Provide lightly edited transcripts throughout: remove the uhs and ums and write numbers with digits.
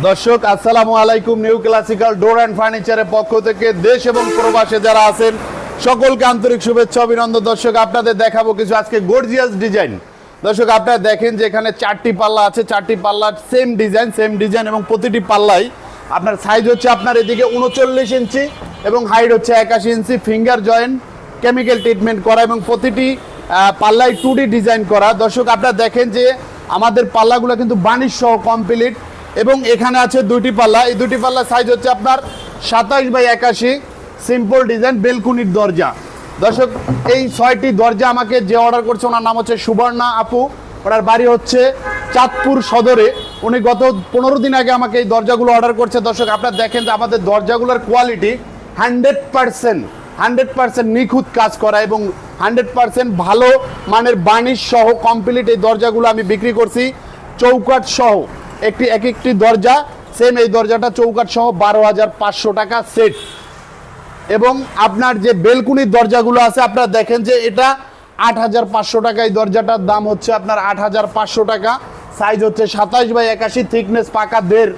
দর্শক আসসালামু আলাইকুম। নিউ ক্লাসিক্যাল ডোর অ্যান্ড ফার্নিচারের পক্ষ থেকে দেশ এবং প্রবাসে যারা আছেন সকলকে আন্তরিক শুভেচ্ছা অভিনন্দন। দর্শক আপনাদের দেখাবো কিছু আজকে গর্জিয়াস ডিজাইন। দর্শক আপনারা দেখেন যে এখানে 4টি পাল্লা আছে, 4টি পাল্লার সেম ডিজাইন এবং প্রতিটি পাল্লাই আপনার সাইজ হচ্ছে আপনার এদিকে 39 ইঞ্চি এবং হাইট হচ্ছে 81 ইঞ্চি। ফিঙ্গার জয়েন্ট কেমিক্যাল ট্রিটমেন্ট করা এবং প্রতিটি পাল্লাই 2D ডিজাইন করা। দর্শক আপনারা দেখেন যে আমাদের পাল্লাগুলো কিন্তু বানিশ সহ কমপ্লিট এবং এখানে আছে দুইটি পাল্লা। এই দুটি পাল্লা সাইজ হচ্ছে আপনার 27x81 সিম্পল ডিজাইন বেলকুনির দরজা। দর্শক এই 6টি দরজা আমাকে যে অর্ডার করছে ওনার নাম হচ্ছে সুবর্ণা আপু, ওনার বাড়ি হচ্ছে চাঁদপুর সদরে। উনি গত 15 দিন আগে আমাকে এই দরজাগুলো অর্ডার করছে। দর্শক আপনারা দেখেন যে আমাদের দরজাগুলোর কোয়ালিটি 100% নিখুঁত কাজ করা এবং 100% ভালো মানের বানিশ সহ কমপ্লিট এই দরজাগুলো আমি বিক্রি করছি চৌকাঠ সহ। একটি দরজা সেম এই দরজাটা চৌকাঠ সহ 12,500 টাকা সেট। এবং আপনার যে বেলকুনির দরজাগুলো আছে আপনারা দেখেন যে এটা 8,500 টাকা। এই দরজাটার দাম হচ্ছে আপনার 8,500 টাকা। সাইজ হচ্ছে 27x81, থিকনেস পাকা 1.5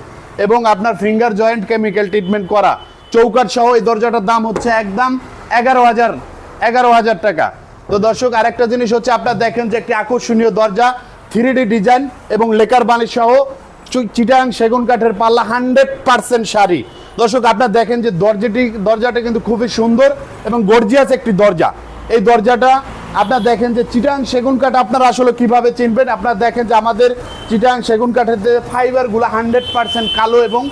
এবং আপনার ফিঙ্গার জয়েন্ট কেমিক্যাল ট্রিটমেন্ট করা চৌকাঠ সহ। এই দরজাটার দাম হচ্ছে একদম 11,000 টাকা। তো দর্শক আরেকটা জিনিস হচ্ছে আপনারা দেখেন যে একটি আকর্ষণীয় দরজা 3D ডিজাইন এবং লেকার বানিশ সহ চিটাং সেগুন কাঠের পাল্লা 100% শাড়ি। দর্শক আপনারা দেখেন যে দরজাটা কিন্তু খুবই সুন্দর এবং গর্জিয়াস একটি দরজা। এই দরজাটা আপনারা দেখেন যে চিটাং সেগুন কাঠ আপনারা আসলে কিভাবে চিনবেন। আপনারা দেখেন যে আমাদের চিটাং সেগুন কাঠের যে ফাইবারগুলো 100% কালো এবং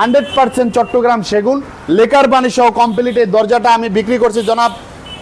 100% চট্টগ্রাম সেগুন লেকার বানিশ সহ কমপ্লিট। এই দরজাটা আমি বিক্রি করছি জনাব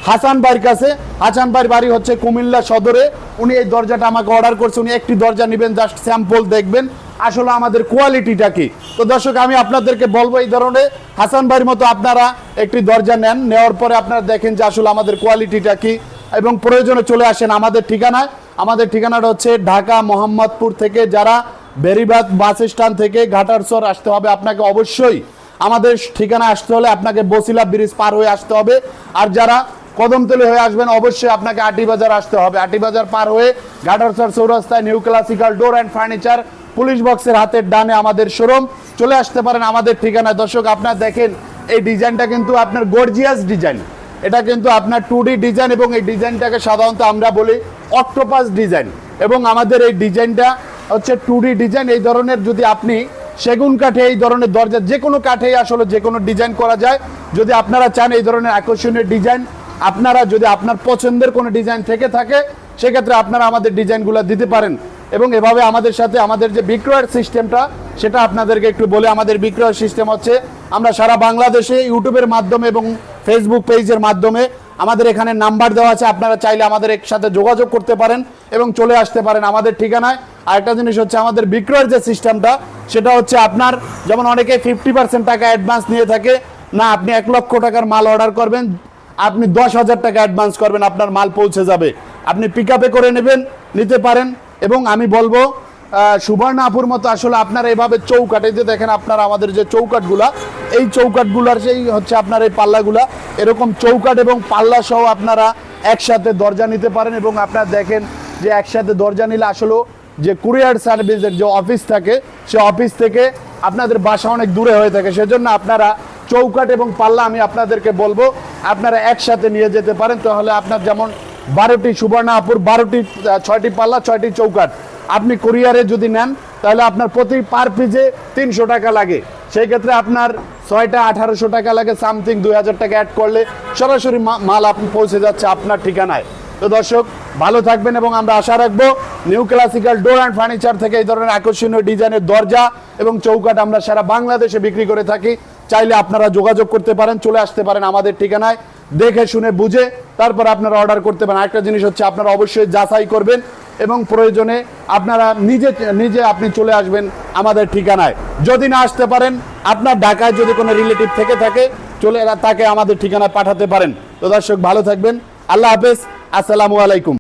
হাসান ভাইয়ের কাছে। হাসান ভাইয়ের বাড়ি হচ্ছে কুমিল্লা সদরে। উনি এই দরজাটা আমাকে অর্ডার করছে। উনি একটি দরজা নেবেন, জাস্ট স্যাম্পল দেখবেন আসলে আমাদের কোয়ালিটিটা কি। তো দর্শক আমি আপনাদেরকে বলবো এই ধরনের হাসান ভাইয়ের মতো আপনারা একটি দরজা নেন, নেওয়ার পরে আপনারা দেখেন যে আসলে আমাদের কোয়ালিটিটা কি এবং প্রয়োজনে চলে আসেন আমাদের ঠিকানায়। আমাদের ঠিকানাটা হচ্ছে ঢাকা মোহাম্মদপুর থেকে যারা বেরিবাদ বাস স্ট্যান্ড থেকে ঘাটারচর আসতে হবে আপনাকে অবশ্যই আমাদের ঠিকানা আসতে হলে আপনাকে বসিলা ব্রিজ পার হয়ে আসতে হবে। আর যারা কদমতলী হয়ে আসবেন অবশ্যই আপনাকে আটিবাজার আসতে হবে। আটিবাজার পার হয়ে ঘাটারচর চৌরাস্তায় new classical door and furniture police বক্সের হাতের ডানে আমাদের শোরুম, চলে আসতে পারেন আমাদের ঠিকানায়। দর্শক আপনারা দেখেন এই ডিজাইনটা কিন্তু আপনার গর্জিয়াস ডিজাইন। এটা কিন্তু আপনার 2D ডিজাইন এবং এই ডিজাইনটাকে সাধারণত আমরা বলি অক্টোপাস ডিজাইন এবং আমাদের এই ডিজাইনটা হচ্ছে 2D ডিজাইন। এই ধরনের যদি আপনি সেগুন কাঠে এই ধরনের দরজা যে কোনো কাঠেই আসলে যে কোনো ডিজাইন করা যায়। যদি আপনারা চান এই ধরনের আকর্ষণীয় ডিজাইন, আপনারা যদি আপনার পছন্দের কোনো ডিজাইন থেকে থাকে সেক্ষেত্রে আপনারা আমাদের ডিজাইনগুলো দিতে পারেন। এবং এভাবে আমাদের সাথে আমাদের যে বিক্রয়ের সিস্টেমটা সেটা আপনাদেরকে একটু বলে। আমাদের বিক্রয়ের সিস্টেম হচ্ছে আমরা সারা বাংলাদেশে ইউটিউবের মাধ্যমে এবং ফেসবুক পেজের মাধ্যমে আমাদের এখানে নাম্বার দেওয়া আছে, আপনারা চাইলে আমাদের সাথে যোগাযোগ করতে পারেন এবং চলে আসতে পারেন আমাদের ঠিকানায়। আরেকটা জিনিস হচ্ছে আমাদের বিক্রয়ের যে সিস্টেমটা সেটা হচ্ছে আপনার যেমন অনেকে 50% টাকা অ্যাডভান্স নিয়ে থাকে না, আপনি 1 লক্ষ টাকার মাল অর্ডার করবেন, আপনি 10,000 টাকা অ্যাডভান্স করবেন, আপনার মাল পৌঁছে যাবে। আপনি পিক আপে করে নিতে পারেন। এবং আমি বলবো সুবর্ণা আপুর মতো আসলে আপনারা এভাবে চৌকাঠে যে দেখেন আপনারা আমাদের যে চৌকাঠগুলা এই চৌকাঠগুলার সেই হচ্ছে আপনার এই পাল্লাগুলা এরকম চৌকাঠ এবং পাল্লা সহ আপনারা একসাথে দরজা নিতে পারেন। এবং আপনারা দেখেন যে একসাথে দরজা নিলে আসলে যে কুরিয়ার সার্ভিসের যে অফিস থাকে সে অফিস থেকে আপনাদের বাসা অনেক দূরে হয়ে থাকে, সেজন্য আপনারা চৌকাঠ এবং পাল্লা আমি আপনাদেরকে বলবো আপনারা একসাথে নিয়ে যেতে পারেন। তাহলে আপনার যেমন 12টি সুবর্ণা আপুর 6টি পাল্লা 6টি চৌকাঠ আপনি কুরিয়ারে যদি নেন তাহলে আপনার প্রতি পার পিসে 300 টাকা লাগে। সেই ক্ষেত্রে আপনার 6টা 1800 টাকা লাগে, সামথিং 2000 টাকা অ্যাড করলে সরাসরি মাল আপনি পৌঁছে যাচ্ছে আপনার ঠিকানায়। তো দর্শক ভালো থাকবেন এবং আমরা আশা রাখবো new classical door and furniture থেকে এই ধরনের আকর্ষণীয় ডিজাইনের দরজা এবং চৌকাঠ আমরা সারা বাংলাদেশে বিক্রি করে থাকি। চাইলে আপনারা যোগাযোগ করতে পারেন, চলে আসতে পারেন আমাদের ঠিকানায়, দেখে শুনে বুঝে তারপর আপনারা অর্ডার করতে পারেন। আরেকটা জিনিস হচ্ছে আপনারা অবশ্যই যাচাই করবেন এবং প্রয়োজনে আপনারা নিজে আপনি চলে আসবেন আমাদের ঠিকানায়। যদি না আসতে পারেন আপনার ঢাকায় যদি কোনো রিলেটিভ থেকে থাকে তাকে আমাদের ঠিকানায় পাঠাতে পারেন। তো দর্শক ভালো থাকবেন, আল্লাহ হাফেজ, আসসালামু আলাইকুম।